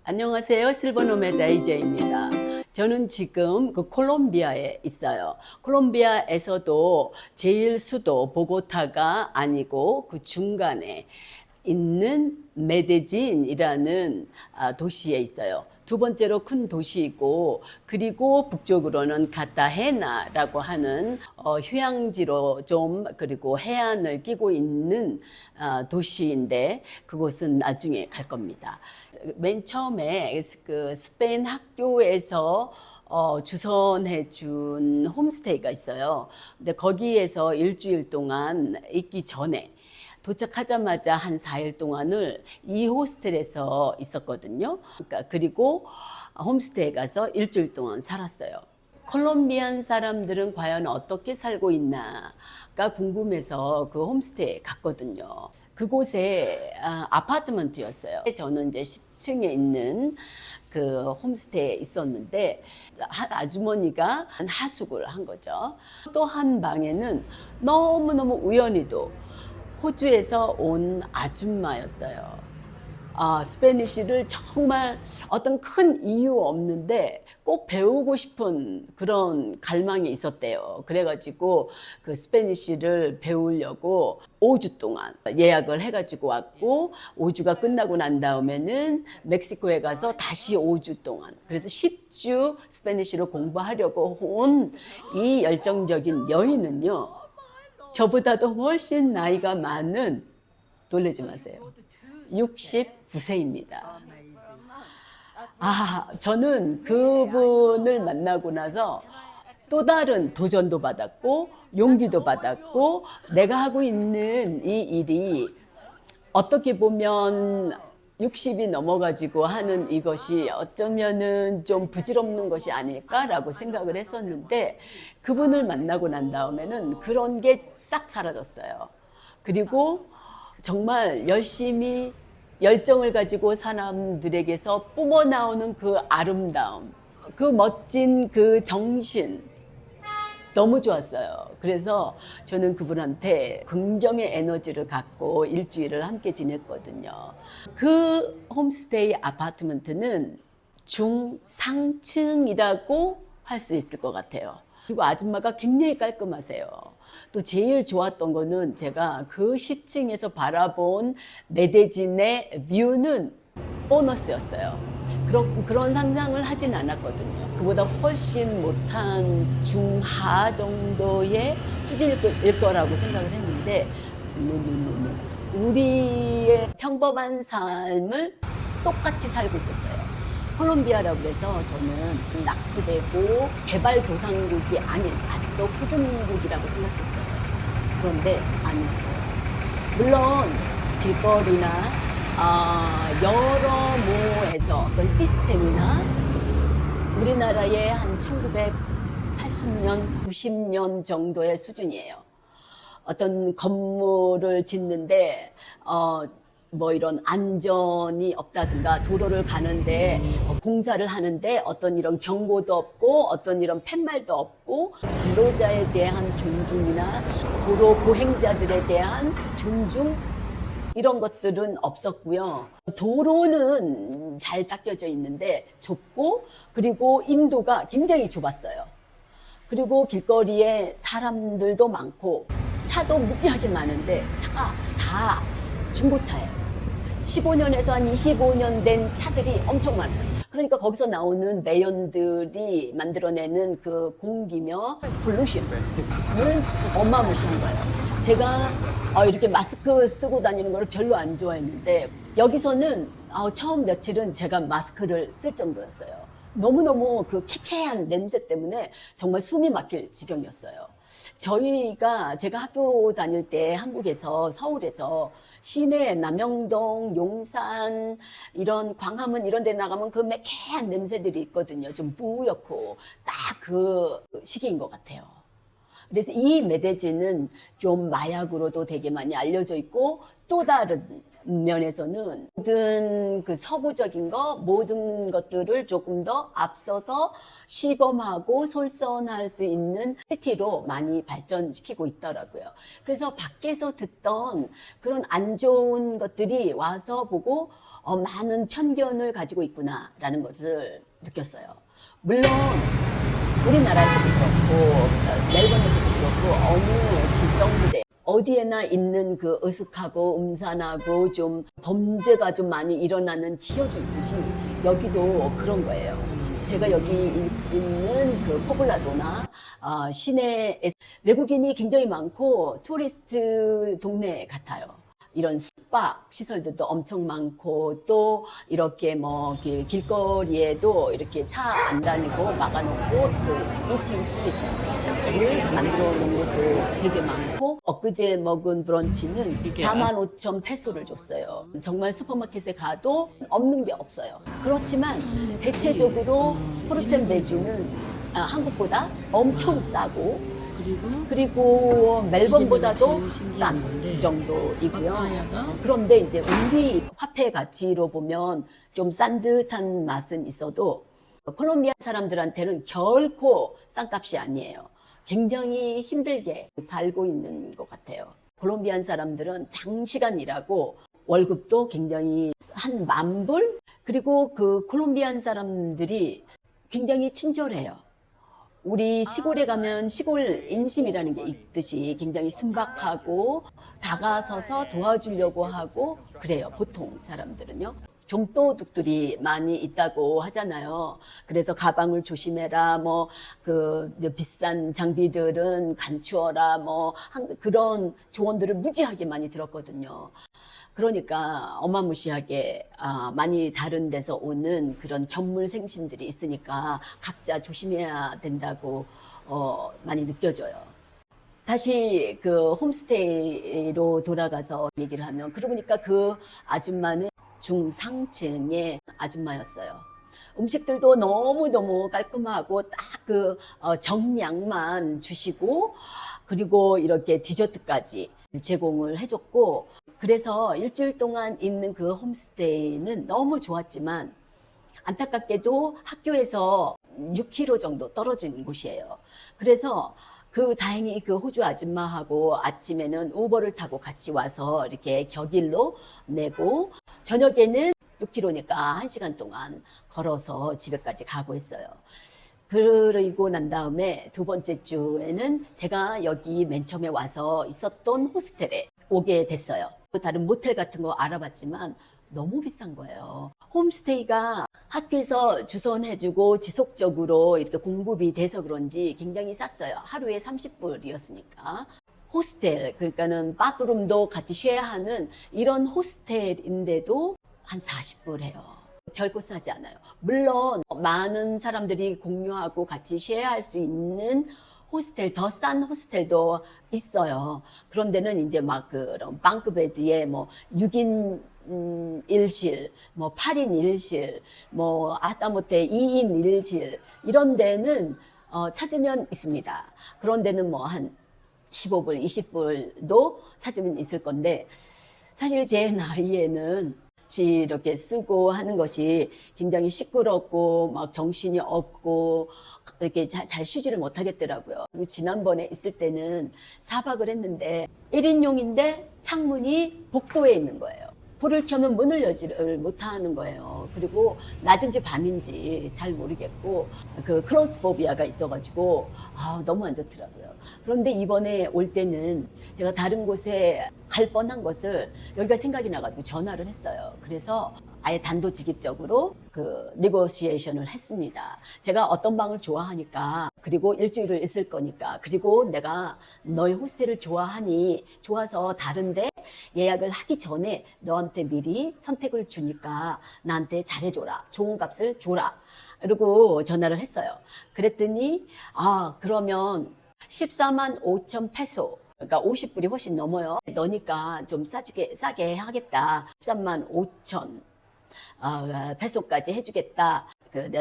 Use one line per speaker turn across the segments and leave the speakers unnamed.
안녕하세요. 실버노메드 AJ입니다. 저는 지금 콜롬비아에 있어요. 콜롬비아에서도 제일 수도 보고타가 아니고 그 중간에 있는 메데진이라는 도시에 있어요. 두 번째로 큰 도시이고, 그리고 북쪽으로는 카타헤나라고 하는 휴양지로 좀 그리고 해안을 끼고 있는 도시인데, 그곳은 나중에 갈 겁니다. 맨 처음에 그 스페인 학교에서 주선해 준 홈스테이가 있어요. 근데 거기에서 일주일 동안 있기 전에 도착하자마자 한 4일 동안을 이 호스텔에서 있었거든요. 그리고 홈스테이에 가서 일주일 동안 살았어요. 콜롬비안 사람들은 과연 어떻게 살고 있나가 궁금해서 그 홈스테이에 갔거든요. 그곳에 아파트먼트였어요. 저는 이제 10층에 있는 그 홈스테이에 있었는데 한 아주머니가 하숙을 한 거죠. 또 한 방에는 너무너무 우연히도 호주에서 온 아줌마였어요. 스페니쉬를 정말 어떤 큰 이유 없는데 꼭 배우고 싶은 그런 갈망이 있었대요. 그래가지고 그 스페니쉬를 배우려고 5주 동안 예약을 해가지고 왔고, 5주가 끝나고 난 다음에는 멕시코에 가서 다시 5주 동안, 그래서 10주 스페니쉬를 공부하려고 온 이 열정적인 여인은요, 저보다도 훨씬 나이가 많은, 놀라지 마세요, 69세입니다. 저는 그분을 만나고 나서 또 다른 도전도 받았고 용기도 받았고, 내가 하고 있는 이 일이 어떻게 보면 60이 넘어가지고 하는 이것이 어쩌면은 좀 부질없는 것이 아닐까라고 생각을 했었는데, 그분을 만나고 난 다음에는 그런 게 싹 사라졌어요. 그리고 정말 열심히 열정을 가지고 사람들에게서 뿜어나오는 그 아름다움, 그 멋진 그 정신, 너무 좋았어요. 그래서 저는 그분한테 긍정의 에너지를 갖고 일주일을 함께 지냈거든요. 그 홈스테이 아파트먼트는 중상층이라고 할 수 있을 것 같아요. 그리고 아줌마가 굉장히 깔끔하세요. 또 제일 좋았던 거는 제가 그 10층에서 바라본 메데진의 뷰는 보너스였어요. 그런 상상을 하진 않았거든요. 그보다 훨씬 못한 중하 정도의 수준일 거라고 생각을 했는데, 우리의 평범한 삶을 똑같이 살고 있었어요. 콜롬비아라고 해서 저는 낙후되고 개발도상국이 아닌, 아직도 후진국이라고 생각했어요. 그런데 아니었어요. 물론 길거리나 여러모에서 어떤 시스템이나 우리나라의 한 1980년, 90년 정도의 수준이에요. 어떤 건물을 짓는데 이런 안전이 없다든가, 도로를 가는데 공사를 하는데 어떤 이런 경고도 없고 어떤 이런 팻말도 없고, 근로자에 대한 존중이나 도로 보행자들에 대한 존중, 이런 것들은 없었고요. 도로는 잘 닦여져 있는데 좁고, 그리고 인도가 굉장히 좁았어요. 그리고 길거리에 사람들도 많고 차도 무지하게 많은데 차가 다 중고차예요. 15년에서 한 25년 된 차들이 엄청 많아요. 그러니까 거기서 나오는 매연들이 만들어내는 그 공기며 pollution은 어마무시한 거예요. 제가 이렇게 마스크 쓰고 다니는 걸 별로 안 좋아했는데, 여기서는 처음 며칠은 제가 마스크를 쓸 정도였어요. 너무너무 그 쾌쾌한 냄새 때문에 정말 숨이 막힐 지경이었어요. 제가 학교 다닐 때 한국에서, 서울에서 시내 남영동, 용산, 이런 광화문 이런 데 나가면 그 매캐한 냄새들이 있거든요. 좀 뿌옇고 딱 그 시기인 것 같아요. 그래서 이 메데진은 좀 마약으로도 되게 많이 알려져 있고, 또 다른 면에서는 모든 그 서구적인 모든 것들을 조금 더 앞서서 시범하고 솔선할 수 있는 시티로 많이 발전시키고 있더라고요. 그래서 밖에서 듣던 그런 안 좋은 것들이 와서 보고 많은 편견을 가지고 있구나라는 것을 느꼈어요. 물론 우리나라에서도 그렇고 멜번에서도 그렇고 어느 지정부대 어디에나 있는 그 으슥하고 음산하고 좀 범죄가 좀 많이 일어나는 지역이 있듯이 여기도 그런 거예요. 제가 여기 있는 그 포블라도나 시내에 외국인이 굉장히 많고 투리스트 동네 같아요. 이런 숙박 시설들도 엄청 많고 또 이렇게 뭐 길거리에도 이렇게 차 안 다니고 막아놓고 그 이팅 스트리트를 만들어 놓은 것도 되게 많고 엊그제 먹은 브런치는 45,000 페소를 줬어요. 정말 슈퍼마켓에 가도 없는 게 없어요. 그렇지만 대체적으로 포르텐베주는 한국보다 엄청 싸고 그리고 멜번보다도 싼 정도이고요. 그런데 이제 우리 화폐 가치로 보면 좀 싼 듯한 맛은 있어도 콜롬비아 사람들한테는 결코 싼 값이 아니에요. 굉장히 힘들게 살고 있는 것 같아요. 콜롬비안 사람들은 장시간 일하고 월급도 굉장히 한 10,000불? 그리고 그 콜롬비안 사람들이 굉장히 친절해요. 우리 시골에 가면 시골 인심이라는 게 있듯이 굉장히 순박하고 다가서서 도와주려고 하고 그래요. 보통 사람들은요. 좀도둑들이 많이 있다고 하잖아요. 그래서 가방을 조심해라, 비싼 장비들은 감추어라, 그런 조언들을 무지하게 많이 들었거든요. 그러니까 어마무시하게 많이 다른 데서 오는 그런 견물생심들이 있으니까 각자 조심해야 된다고 많이 느껴져요. 다시 그 홈스테이로 돌아가서 얘기를 하면 그러고 보니까 그 아줌마는 중상층의 아줌마였어요. 음식들도 너무너무 깔끔하고 딱 그 정량만 주시고 그리고 이렇게 디저트까지 제공을 해줬고 그래서 일주일 동안 있는 그 홈스테이는 너무 좋았지만 안타깝게도 학교에서 6km 정도 떨어진 곳이에요. 그래서 다행히 그 호주 아줌마하고 아침에는 우버를 타고 같이 와서 이렇게 격일로 내고 저녁에는 6km니까 1시간 동안 걸어서 집에까지 가고 했어요. 그리고 난 다음에 두 번째 주에는 제가 여기 맨 처음에 와서 있었던 호스텔에 오게 됐어요. 다른 모텔 같은 거 알아봤지만 너무 비싼 거예요. 홈스테이가 학교에서 주선해주고 지속적으로 이렇게 공급이 돼서 그런지 굉장히 쌌어요. 하루에 30불이었으니까. 호스텔, 그러니까는 바th룸도 같이 쉐어하는 이런 호스텔인데도 한 40불 해요. 결코 싸지 않아요. 물론 많은 사람들이 공유하고 같이 쉐어할 수 있는 호스텔, 더 싼 호스텔도 있어요. 그런 데는 이제 막 그런 방크베드에 6인 1실, 8인 1실, 아따못해 2인 1실, 이런 데는 찾으면 있습니다. 그런 데는 한 15불, 20불도 찾으면 있을 건데, 사실 제 나이에는 이렇게 쓰고 하는 것이 굉장히 시끄럽고 막 정신이 없고 이렇게 잘 쉬지를 못하겠더라고요. 지난번에 있을 때는 4박을 했는데 1인용인데 창문이 복도에 있는 거예요. 불을 켜면 문을 열지를 못하는 거예요. 그리고 낮인지 밤인지 잘 모르겠고 그 클로스포비아가 있어가지고 너무 안 좋더라고요. 그런데 이번에 올 때는 제가 다른 곳에 갈 뻔한 것을 여기가 생각이 나가지고 전화를 했어요. 그래서 아예 단도직입적으로 그 네고시에이션을 했습니다. 제가 어떤 방을 좋아하니까 그리고 일주일을 있을 거니까 그리고 내가 너의 호스텔을 좋아하니 좋아서 다른데 예약을 하기 전에 너한테 미리 선택을 주니까 나한테 잘해줘라. 좋은 값을 줘라. 그리고 전화를 했어요. 그랬더니 그러면 145,000 페소 그러니까 50불이 훨씬 넘어요. 너니까 좀 싸게 하겠다. 135,000 페소까지 해주겠다.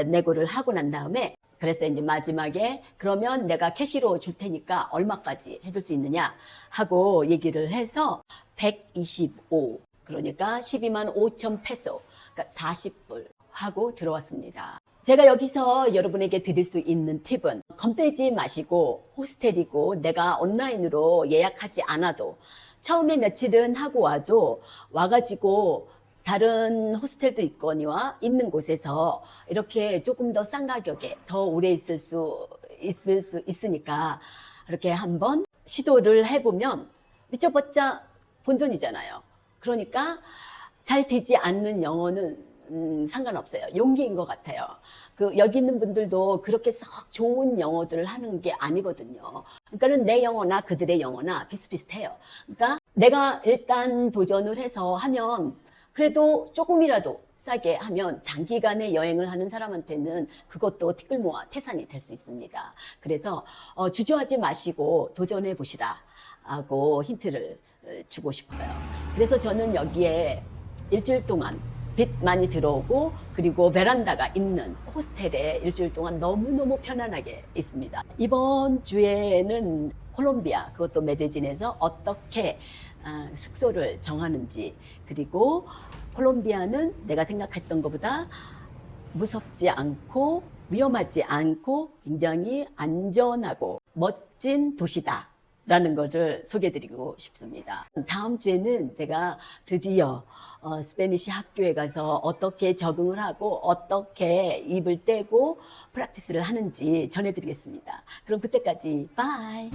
내고를 하고 난 다음에 그래서 이제 마지막에 그러면 내가 캐시로 줄 테니까 얼마까지 해줄 수 있느냐 하고 얘기를 해서 125 그러니까 125,000 페소 그러니까 40불 하고 들어왔습니다. 제가 여기서 여러분에게 드릴 수 있는 팁은 겁내지 마시고 호스텔이고 내가 온라인으로 예약하지 않아도 처음에 며칠은 하고 와도 와가지고 다른 호스텔도 있거니와 있는 곳에서 이렇게 조금 더 싼 가격에 더 오래 있을 수 있으니까 이렇게 한번 시도를 해보면 미쳐봤자 본전이잖아요. 그러니까 잘 되지 않는 영어는 상관없어요. 용기인 것 같아요. 여기 있는 분들도 그렇게 썩 좋은 영어들을 하는 게 아니거든요. 그러니까는 내 영어나 그들의 영어나 비슷비슷해요. 그러니까 내가 일단 도전을 해서 하면 그래도 조금이라도 싸게 하면 장기간의 여행을 하는 사람한테는 그것도 티끌 모아 태산이 될 수 있습니다. 그래서 주저하지 마시고 도전해 보시라 하고 힌트를 주고 싶어요. 그래서 저는 여기에 일주일 동안 빛 많이 들어오고 그리고 베란다가 있는 호스텔에 일주일 동안 너무너무 편안하게 있습니다. 이번 주에는 콜롬비아, 그것도 메데진에서 어떻게 숙소를 정하는지, 그리고 콜롬비아는 내가 생각했던 것보다 무섭지 않고 위험하지 않고 굉장히 안전하고 멋진 도시다 라는 것을 소개해드리고 싶습니다. 다음 주에는 제가 드디어 스페니시 학교에 가서 어떻게 적응을 하고 어떻게 입을 떼고 프랙티스를 하는지 전해드리겠습니다. 그럼 그때까지 바이.